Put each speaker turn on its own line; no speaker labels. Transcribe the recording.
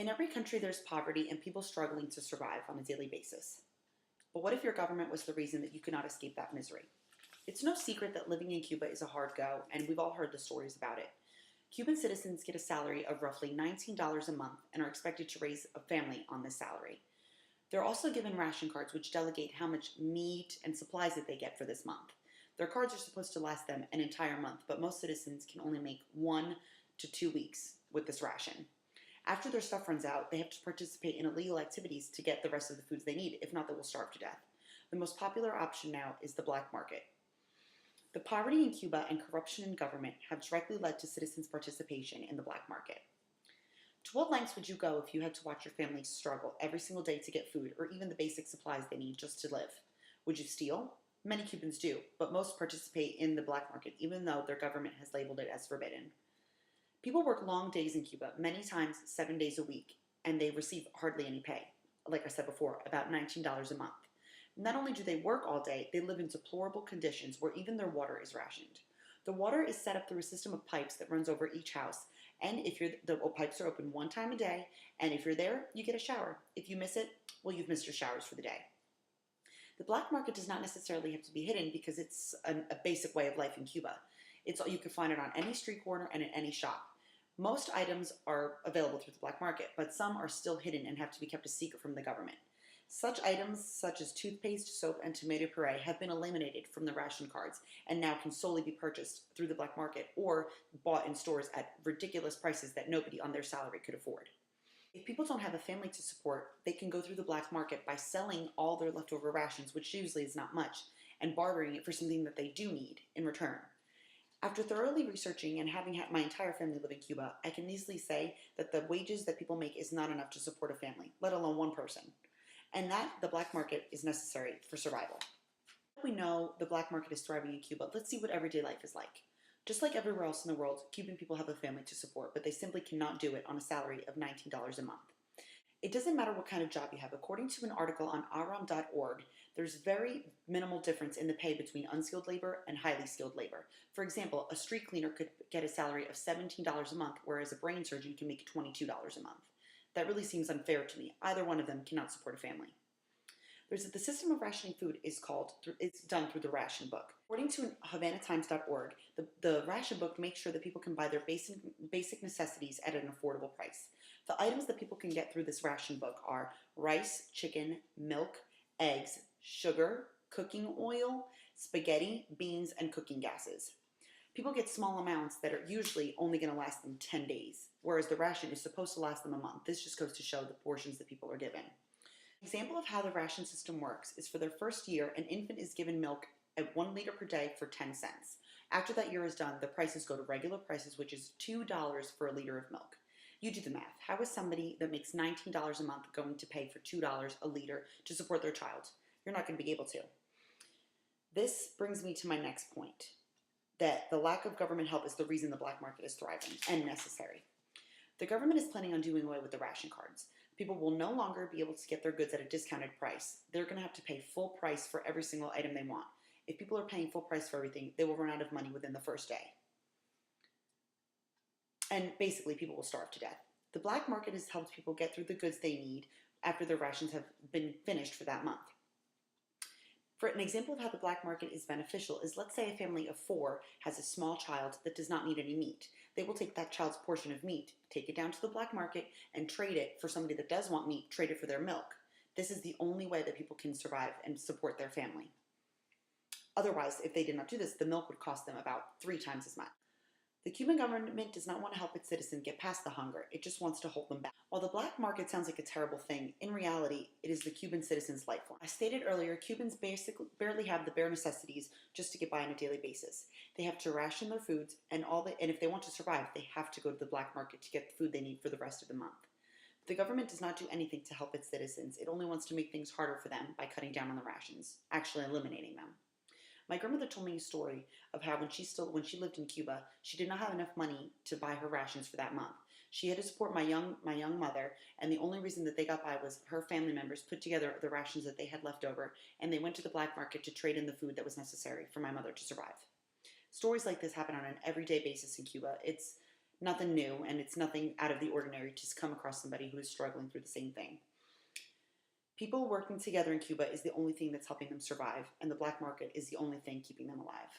In every country, there's poverty and people struggling to survive on a daily basis. But what if your government was the reason that you could not escape that misery? It's no secret that living in Cuba is a hard go, and we've all heard the stories about it. Cuban citizens get a salary of roughly $19 a month and are expected to raise a family on this salary. They're also given ration cards which delegate how much meat and supplies that they get for this month. Their cards are supposed to last them an entire month, but most citizens can only make 1 to 2 weeks with this ration. After their stuff runs out, they have to participate in illegal activities to get the rest of the foods they need. If not, they will starve to death. The most popular option now is the black market. The poverty in Cuba and corruption in government have directly led to citizens' participation in the black market. To what lengths would you go if you had to watch your family struggle every single day to get food or even the basic supplies they need just to live? Would you steal? Many Cubans do, but most participate in the black market, even though their government has labeled it as forbidden. People work long days in Cuba, many times 7 days a week, and they receive hardly any pay. Like I said before, about $19 a month. Not only do they work all day, they live in deplorable conditions where even their water is rationed. The water is set up through a system of pipes that runs over each house, and the pipes are open one time a day, and if you're there, you get a shower. If you miss it, well, you've missed your showers for the day. The black market does not necessarily have to be hidden because it's a basic way of life in Cuba. You can find it on any street corner and in any shop. Most items are available through the black market, but some are still hidden and have to be kept a secret from the government. Such items such as toothpaste, soap, and tomato puree have been eliminated from the ration cards and now can solely be purchased through the black market or bought in stores at ridiculous prices that nobody on their salary could afford. If people don't have a family to support, they can go through the black market by selling all their leftover rations, which usually is not much, and bartering it for something that they do need in return. After thoroughly researching and having had my entire family live in Cuba, I can easily say that the wages that people make is not enough to support a family, let alone one person, and that the black market is necessary for survival. We know the black market is thriving in Cuba. Let's see what everyday life is like. Just like everywhere else in the world, Cuban people have a family to support, but they simply cannot do it on a salary of $19 a month. It doesn't matter what kind of job you have. According to an article on aram.org, there's very minimal difference in the pay between unskilled labor and highly skilled labor. For example, a street cleaner could get a salary of $17 a month, whereas a brain surgeon can make $22 a month. That really seems unfair to me. Either one of them cannot support a family. The system of rationing food it's done through the ration book. According to HavanaTimes.org, the ration book makes sure that people can buy their basic necessities at an affordable price. The items that people can get through this ration book are rice, chicken, milk, eggs, sugar, cooking oil, spaghetti, beans, and cooking gases. People get small amounts that are usually only going to last them 10 days, whereas the ration is supposed to last them a month. This just goes to show the portions that people are given. An example of how the ration system works is for their first year, an infant is given milk at 1 liter per day for 10 cents. After that year is done, the prices go to regular prices, which is $2 for a liter of milk. You do the math. How is somebody that makes $19 a month going to pay for $2 a liter to support their child? You're not going to be able to. This brings me to my next point, that the lack of government help is the reason the black market is thriving and necessary. The government is planning on doing away with the ration cards. People will no longer be able to get their goods at a discounted price. They're going to have to pay full price for every single item they want. If people are paying full price for everything, they will run out of money within the first day. And basically, people will starve to death. The black market has helped people get through the goods they need after their rations have been finished for that month. For an example of how the black market is beneficial is, let's say a family of 4 has a small child that does not need any meat. They will take that child's portion of meat, take it down to the black market, and trade it for somebody that does want meat, trade it for their milk. This is the only way that people can survive and support their family. Otherwise, if they did not do this, the milk would cost them about 3 times as much. The Cuban government does not want to help its citizens get past the hunger. It just wants to hold them back. While the black market sounds like a terrible thing, in reality, it is the Cuban citizens' lifeline. I stated earlier, Cubans barely have the bare necessities just to get by on a daily basis. They have to ration their foods, and if they want to survive, they have to go to the black market to get the food they need for the rest of the month. The government does not do anything to help its citizens. It only wants to make things harder for them by cutting down on the rations, actually eliminating them. My grandmother told me a story of how when she lived in Cuba, she did not have enough money to buy her rations for that month. She had to support my young mother, and the only reason that they got by was her family members put together the rations that they had left over, and they went to the black market to trade in the food that was necessary for my mother to survive. Stories like this happen on an everyday basis in Cuba. It's Nothing new, and it's nothing out of the ordinary to come across somebody who is struggling through the same thing. People working together in Cuba is the only thing that's helping them survive, and the black market is the only thing keeping them alive.